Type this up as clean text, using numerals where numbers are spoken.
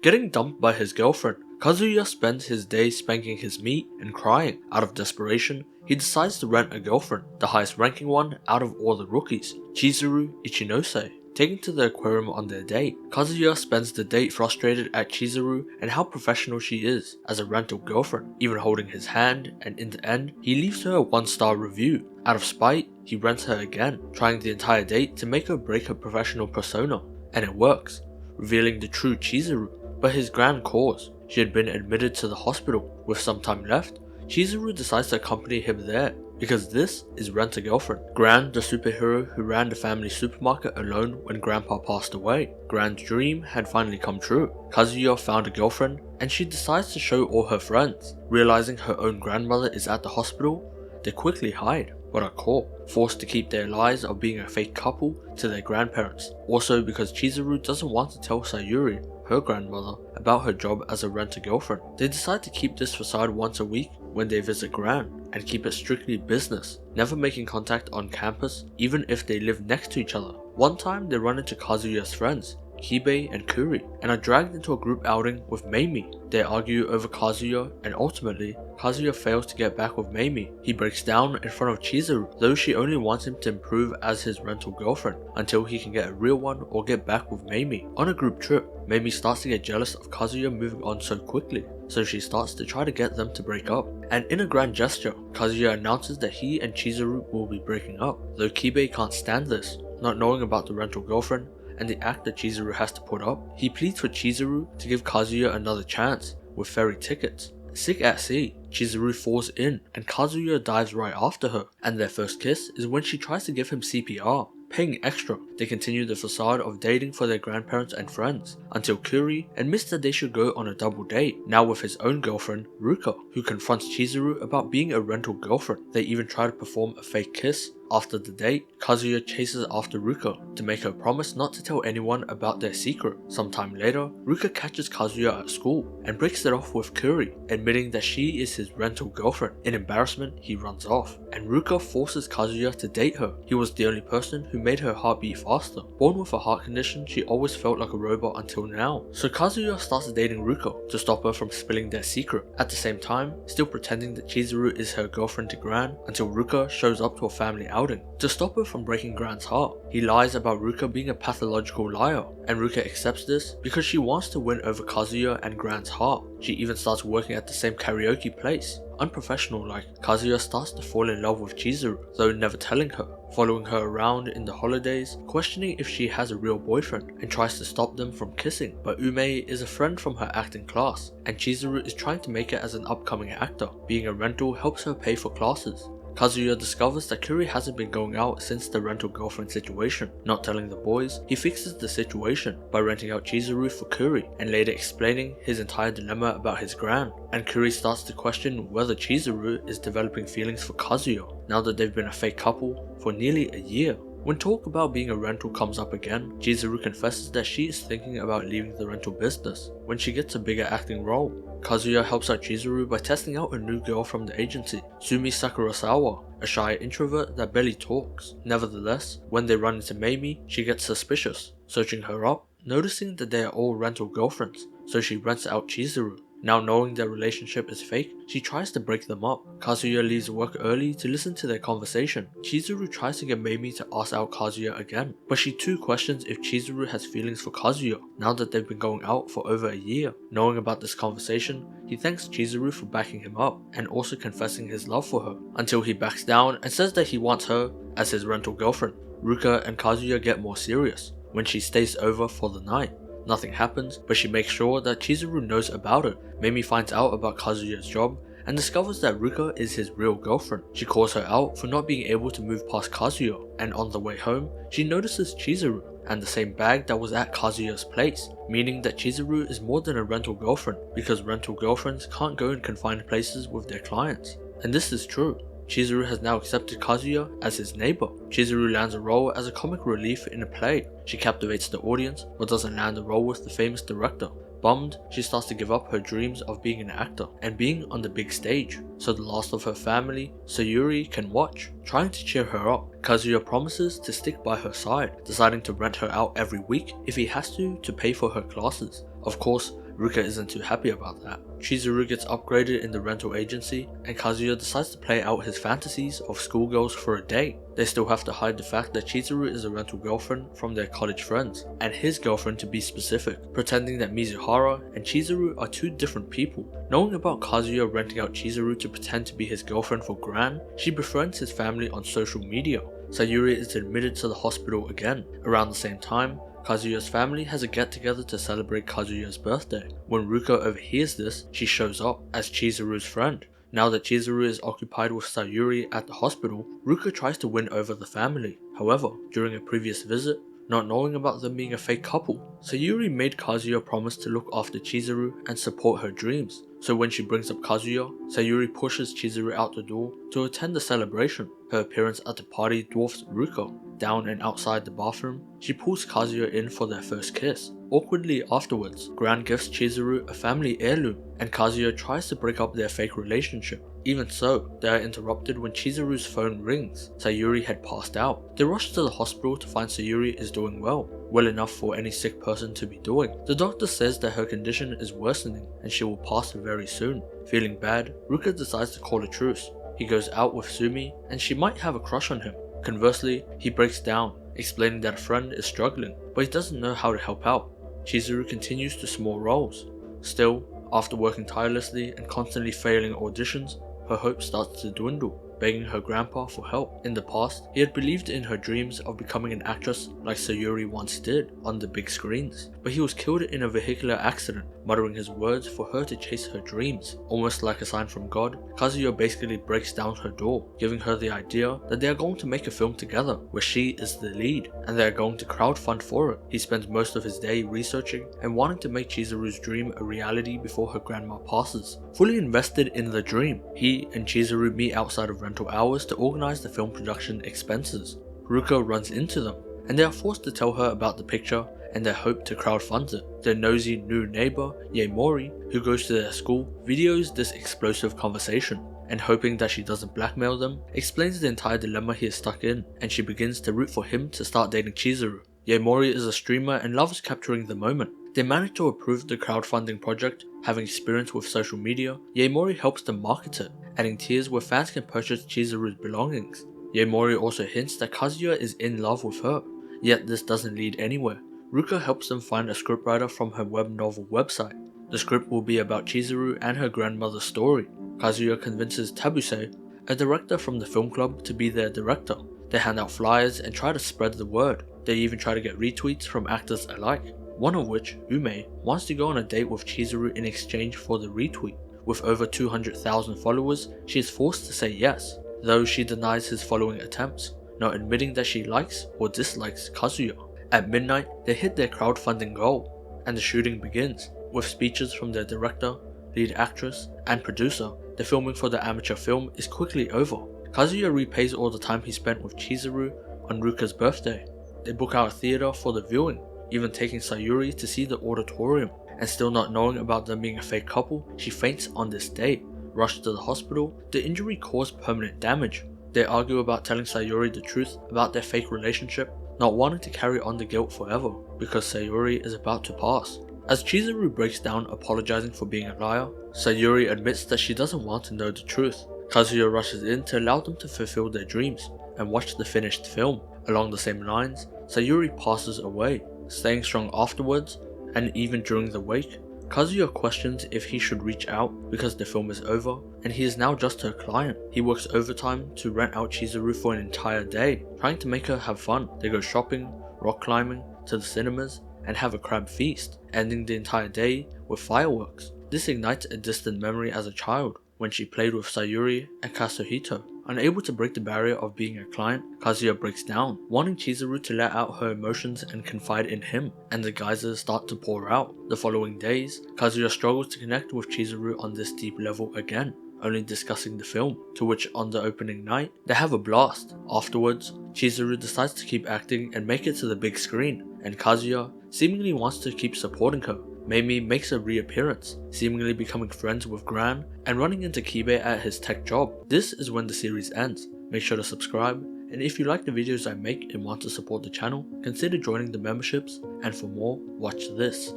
Getting dumped by his girlfriend, Kazuya spends his day spanking his meat and crying. Out of desperation, he decides to rent a girlfriend, the highest ranking one out of all the rookies, Chizuru Ichinose. Taken to the aquarium on their date, Kazuya spends the date frustrated at Chizuru and how professional she is as a rental girlfriend, even holding his hand, and in the end, he leaves her a 1-star review. Out of spite, he rents her again, trying the entire date to make her break her professional persona, and it works, revealing the true Chizuru. But his grand cause, she had been admitted to the hospital. With some time left, Chizuru decides to accompany him there, because this is Rent-A-Girlfriend. Gran, the superhero who ran the family supermarket alone when Grandpa passed away. Gran's dream had finally come true. Kazuya found a girlfriend, and she decides to show all her friends. Realizing her own grandmother is at the hospital, they quickly hide, but are caught, forced to keep their lies of being a fake couple to their grandparents. Also because Chizuru doesn't want to tell Sayuri, her grandmother, about her job as a Rent-A-Girlfriend. They decide to keep this facade once a week when they visit Gran, and keep it strictly business, never making contact on campus even if they live next to each other. One time they run into Kazuya's friends, Kibe and Kuri, and are dragged into a group outing with Mamie. They argue over Kazuya, and ultimately, Kazuya fails to get back with Mamie. He breaks down in front of Chizuru, though she only wants him to improve as his rental girlfriend until he can get a real one or get back with Mamie. On a group trip, Mamie starts to get jealous of Kazuya moving on so quickly, so she starts to try to get them to break up. And in a grand gesture, Kazuya announces that he and Chizuru will be breaking up, though Kibe can't stand this, not knowing about the rental girlfriend and the act that Chizuru has to put up. He pleads with Chizuru to give Kazuya another chance with ferry tickets. Sick at sea, Chizuru falls in and Kazuya dives right after her, and their first kiss is when she tries to give him CPR. Paying extra, they continue the facade of dating for their grandparents and friends, until Kuri admits that they should go on a double date, now with his own girlfriend, Ruka, who confronts Chizuru about being a rental girlfriend. They even try to perform a fake kiss. After the date, Kazuya chases after Ruka to make her promise not to tell anyone about their secret. Sometime later, Ruka catches Kazuya at school and breaks it off with Kuri, admitting that she is his rental girlfriend. In embarrassment, he runs off, and Ruka forces Kazuya to date her. He was the only person who made her heart beat faster. Born with a heart condition, she always felt like a robot until now. So Kazuya starts dating Ruka to stop her from spilling their secret. At the same time, still pretending that Chizuru is her girlfriend to Gran, until Ruka shows up to a family outing. To stop her from breaking Gran's heart, he lies about Ruka being a pathological liar, and Ruka accepts this because she wants to win over Kazuya and Gran's heart. She even starts working at the same karaoke place. Unprofessional like, Kazuya starts to fall in love with Chizuru, though never telling her, following her around in the holidays, questioning if she has a real boyfriend, and tries to stop them from kissing. But Ume is a friend from her acting class, and Chizuru is trying to make it as an upcoming actor. Being a rental helps her pay for classes. Kazuya discovers that Kuri hasn't been going out since the rental girlfriend situation. Not telling the boys, he fixes the situation by renting out Chizuru for Kuri, and later explaining his entire dilemma about his gran. And Kuri starts to question whether Chizuru is developing feelings for Kazuya, now that they've been a fake couple for nearly a year. When talk about being a rental comes up again, Chizuru confesses that she is thinking about leaving the rental business when she gets a bigger acting role. Kazuya helps out Chizuru by testing out a new girl from the agency, Sumi Sakurasawa, a shy introvert that barely talks. Nevertheless, when they run into Mamie, she gets suspicious, searching her up, noticing that they are all rental girlfriends, so she rents out Chizuru. Now knowing their relationship is fake, she tries to break them up. Kazuya leaves work early to listen to their conversation. Chizuru tries to get Mamie to ask out Kazuya again, but she too questions if Chizuru has feelings for Kazuya, now that they've been going out for over a year. Knowing about this conversation, he thanks Chizuru for backing him up, and also confessing his love for her, until he backs down and says that he wants her as his rental girlfriend. Ruka and Kazuya get more serious when she stays over for the night. Nothing happens, but she makes sure that Chizuru knows about it. Mamie finds out about Kazuya's job and discovers that Ruka is his real girlfriend. She calls her out for not being able to move past Kazuya, and on the way home, she notices Chizuru and the same bag that was at Kazuya's place, meaning that Chizuru is more than a rental girlfriend, because rental girlfriends can't go in confined places with their clients. And this is true. Chizuru has now accepted Kazuya as his neighbor. Chizuru lands a role as a comic relief in a play. She captivates the audience, but doesn't land a role with the famous director. Bummed, she starts to give up her dreams of being an actor and being on the big stage, so the last of her family, Sayuri, can watch. Trying to cheer her up, Kazuya promises to stick by her side, deciding to rent her out every week if he has to pay for her classes. Of course, Ruka isn't too happy about that. Chizuru gets upgraded in the rental agency, and Kazuya decides to play out his fantasies of schoolgirls for a day. They still have to hide the fact that Chizuru is a rental girlfriend from their college friends, and his girlfriend to be specific, pretending that Mizuhara and Chizuru are two different people. Knowing about Kazuya renting out Chizuru to pretend to be his girlfriend for Gran, she befriends his family on social media. Sayuri is admitted to the hospital again. Around the same time, Kazuya's family has a get-together to celebrate Kazuya's birthday. When Ruka overhears this, she shows up as Chizuru's friend. Now that Chizuru is occupied with Sayuri at the hospital, Ruka tries to win over the family. However, during a previous visit, not knowing about them being a fake couple, Sayuri made Kazuya promise to look after Chizuru and support her dreams. So when she brings up Kazuya, Sayuri pushes Chizuru out the door to attend the celebration. Her appearance at the party dwarfs Ruka. Down and outside the bathroom, she pulls Kazuya in for their first kiss. Awkwardly afterwards, Gran gifts Chizuru a family heirloom, and Kazuya tries to break up their fake relationship. Even so, they are interrupted when Chizuru's phone rings. Sayuri had passed out. They rush to the hospital to find Sayuri is doing well enough for any sick person to be doing. The doctor says that her condition is worsening and she will pass very soon. Feeling bad, Ruka decides to call a truce. He goes out with Sumi and she might have a crush on him. Conversely, he breaks down, explaining that a friend is struggling, but he doesn't know how to help out. Chizuru continues to small roles. Still, after working tirelessly and constantly failing auditions, her hope starts to dwindle, begging her grandpa for help. In the past, he had believed in her dreams of becoming an actress like Sayuri once did on the big screens, but he was killed in a vehicular accident, muttering his words for her to chase her dreams. Almost like a sign from God, Kazuya basically breaks down her door, giving her the idea that they are going to make a film together, where she is the lead, and they are going to crowdfund for it. He spends most of his day researching and wanting to make Chizuru's dream a reality before her grandma passes. Fully invested in the dream, he and Chizuru meet outside of rental hours to organize the film production expenses. Ruka runs into them, and they are forced to tell her about the picture and their hope to crowdfund it. Their nosy new neighbor, Yaemori, who goes to their school, videos this explosive conversation, and hoping that she doesn't blackmail them, explains the entire dilemma he is stuck in, and she begins to root for him to start dating Chizuru. Yaemori is a streamer and loves capturing the moment. They manage to approve the crowdfunding project. Having experience with social media, Yaemori helps them market it, adding tiers where fans can purchase Chizuru's belongings. Yaemori also hints that Kazuya is in love with her, yet this doesn't lead anywhere. Ruka helps them find a scriptwriter from her web novel website. The script will be about Chizuru and her grandmother's story. Kazuya convinces Tabuse, a director from the film club, to be their director. They hand out flyers and try to spread the word. They even try to get retweets from actors alike, one of which, Ume, wants to go on a date with Chizuru in exchange for the retweet. With over 200,000 followers, she is forced to say yes, though she denies his following attempts, not admitting that she likes or dislikes Kazuya. At midnight, they hit their crowdfunding goal, and the shooting begins. With speeches from their director, lead actress, and producer, the filming for the amateur film is quickly over. Kazuya repays all the time he spent with Chizuru on Ruka's birthday. They book out a theater for the viewing, even taking Sayuri to see the auditorium, and still not knowing about them being a fake couple, she faints on this day. Rushed to the hospital, the injury caused permanent damage. They argue about telling Sayuri the truth about their fake relationship, not wanting to carry on the guilt forever, because Sayuri is about to pass. As Chizuru breaks down apologizing for being a liar, Sayuri admits that she doesn't want to know the truth. Kazuya rushes in to allow them to fulfill their dreams, and watch the finished film. Along the same lines, Sayuri passes away. Staying strong afterwards, and even during the wake, Kazuya questions if he should reach out because the film is over, and he is now just her client. He works overtime to rent out Chizuru for an entire day, trying to make her have fun. They go shopping, rock climbing, to the cinemas, and have a crab feast, ending the entire day with fireworks. This ignites a distant memory as a child, when she played with Sayuri and Kazuhito. Unable to break the barrier of being a client, Kazuya breaks down, wanting Chizuru to let out her emotions and confide in him, and the geysers start to pour out. The following days, Kazuya struggles to connect with Chizuru on this deep level again, only discussing the film, to which on the opening night, they have a blast. Afterwards, Chizuru decides to keep acting and make it to the big screen, and Kazuya seemingly wants to keep supporting her. Meimi makes a reappearance, seemingly becoming friends with Gran and running into Kibe at his tech job. This is when the series ends. Make sure to subscribe, and if you like the videos I make and want to support the channel, consider joining the memberships, and for more, watch this.